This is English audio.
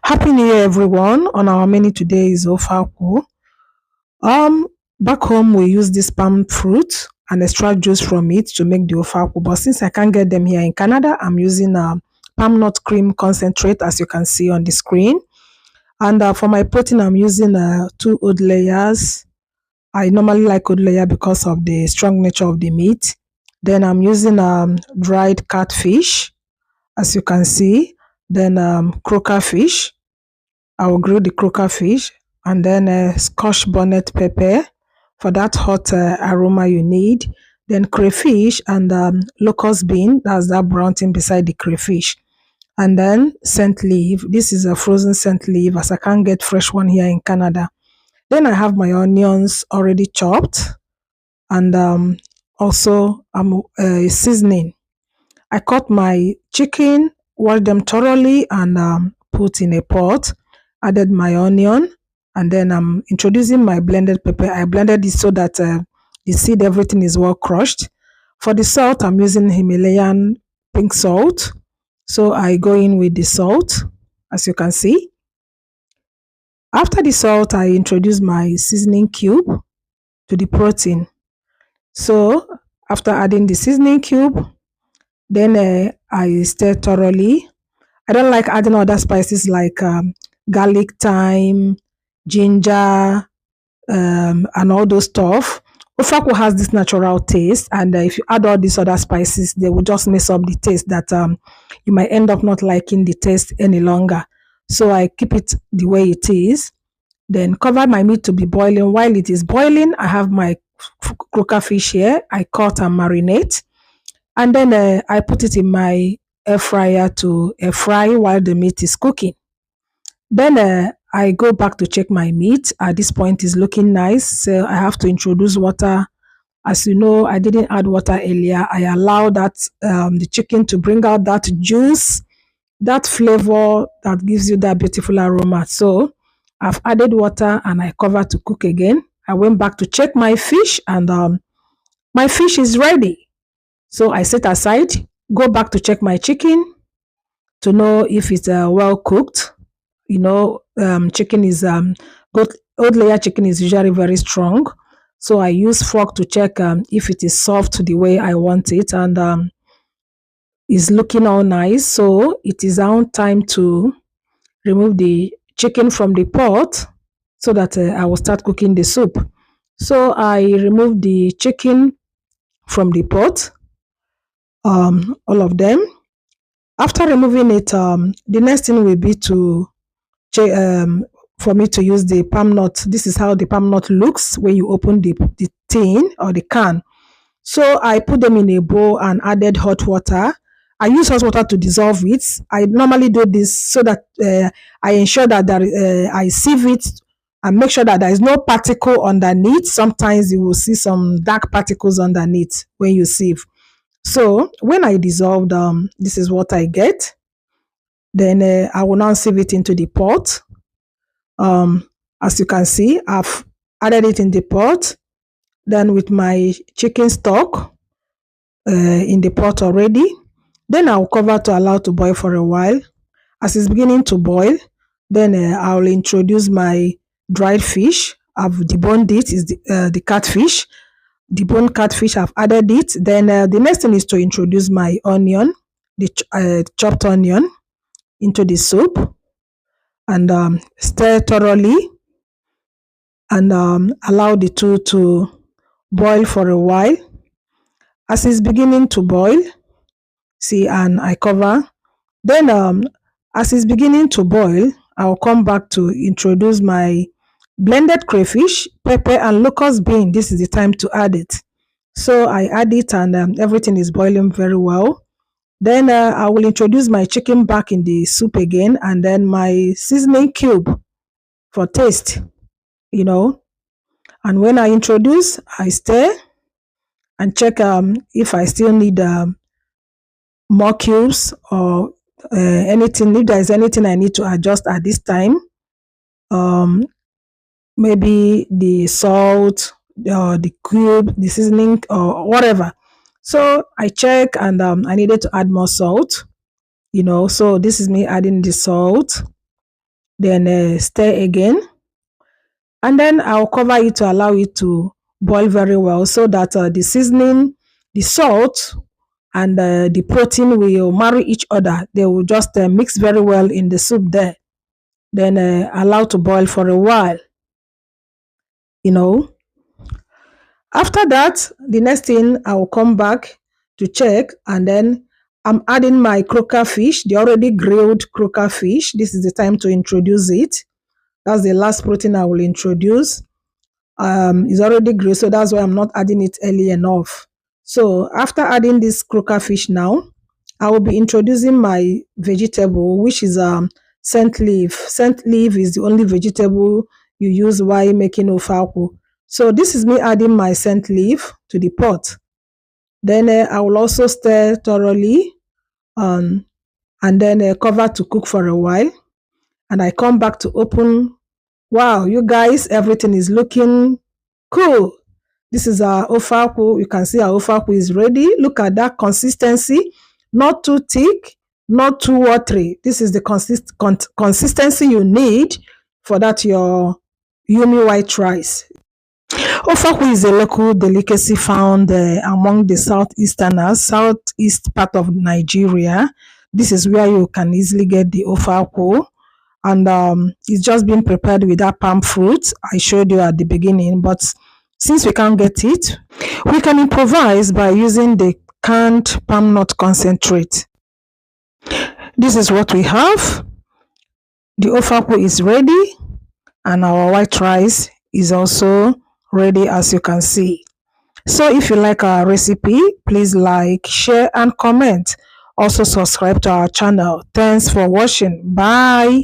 Happy New Year, everyone. On our menu today is Ofe Akwu. Um, Back home we use this palm fruit and extract juice from it to make the Ofe Akwu. But since I can't get them here in Canada, I'm using palm nut cream concentrate, as you can see on the screen. And for my protein, I'm using two oat layers. I normally like oat layer because of the strong nature of the meat. Then I'm using dried catfish, as you can see. Then croaker fish. I will grill the croaker fish and then scotch bonnet pepper for that hot aroma you need. Then crayfish and locust bean, that's that brown thing beside the crayfish. And then scent leaf. This is a frozen scent leaf as I can't get fresh one here in Canada. Then I have my onions already chopped and also seasoning. I cut my chicken, wash them thoroughly, and put in a pot. Added my onion, and then I'm introducing my blended pepper. I blended it so that the seed, everything is well crushed. For the salt, I'm using Himalayan pink salt. So I go in with the salt, as you can see. After the salt, I introduce my seasoning cube to the protein. So after adding the seasoning cube, then I stir thoroughly. I don't like adding other spices like garlic, thyme, ginger, and all those stuff. Ofe Akwu has this natural taste, and if you add all these other spices, they will just mess up the taste that you might end up not liking the taste any longer. So I keep it the way it is. Then cover my meat to be boiling. While it is boiling, I have my croaker fish here. I cut and marinate. And then I put it in my air fryer to air fry while the meat is cooking. Then I go back to check my meat. At this point, it's looking nice. So I have to introduce water. As you know, I didn't add water earlier. I allow that the chicken to bring out that juice, that flavor that gives you that beautiful aroma. So I've added water and I cover to cook again. I went back to check my fish and my fish is ready. So I set aside, go back to check my chicken to know if it's well cooked. You know, chicken is oat layer chicken is usually very strong. So I use fork to check if it is soft the way I want it and is looking all nice. So it is now time to remove the chicken from the pot so that I will start cooking the soup. So I remove the chicken from the pot, all of them. After removing it, the next thing will be to for me to use the palm nut. This is how the palm nut looks when you open the tin or the can. So I put them in a bowl and added hot water. I use hot water to dissolve it. I normally do this so that I ensure that I sieve it and make sure that there is no particle underneath. Sometimes you will see some dark particles underneath when you sieve. So when I dissolved, this is what I get. Then I will now sieve it into the pot. As you can see, I've added it in the pot. Then with my chicken stock in the pot already. Then I'll cover to allow to boil for a while. As it's beginning to boil, then I'll introduce my dried fish. I've deboned it, is the catfish. Deboned catfish, I've added it. Then the next thing is to introduce my onion, the chopped onion, into the soup and stir thoroughly and allow the two to boil for a while. As it's beginning to boil, see, and I cover. Then as it's beginning to boil, I'll come back to introduce my blended crayfish, pepper, and locust bean. This is the time to add it. So I add it and everything is boiling very well. Then I will introduce my chicken back in the soup again and then my seasoning cube for taste, you know. And when I introduce, I stir and check if I still need more cubes or anything. If there is anything I need to adjust at this time, maybe the salt or the cube, the seasoning or whatever. So I check and I needed to add more salt, you know. So this is me adding the salt. then stir again, and then I'll cover it to allow it to boil very well so that the seasoning, the salt, and the protein will marry each other. They will just mix very well in the soup there. Then allow to boil for a while. You know, after that, the next thing I will come back to check, and then I'm adding my croaker fish, the already grilled croaker fish. This is the time to introduce it. That's the last protein I will introduce. It's already grilled, so that's why I'm not adding it early enough. So after adding this croaker fish now, I will be introducing my vegetable, which is scent leaf. Scent leaf is the only vegetable you use while making ofe akwu. So this is me adding my scent leaf to the pot. Then I will also stir thoroughly, um, and then cover to cook for a while. And I come back to open. Wow, you guys, everything is looking cool. This is our ofe akwu. You can see our ofe akwu is ready. Look at that consistency. Not too thick, not too watery. This is the consistency you need for that your yummy white rice. Ofe akwu is a local delicacy found among the southeast part of Nigeria. This is where you can easily get the ofe akwu, and it's just being prepared with that palm fruit I showed you at the beginning. But since we can't get it, we can improvise by using the canned palm nut concentrate. This is what we have. The ofe akwu is ready, and our white rice is also ready, as you can see. So if you like our recipe, please like, share, and comment. Also subscribe to our channel. Thanks for watching. Bye.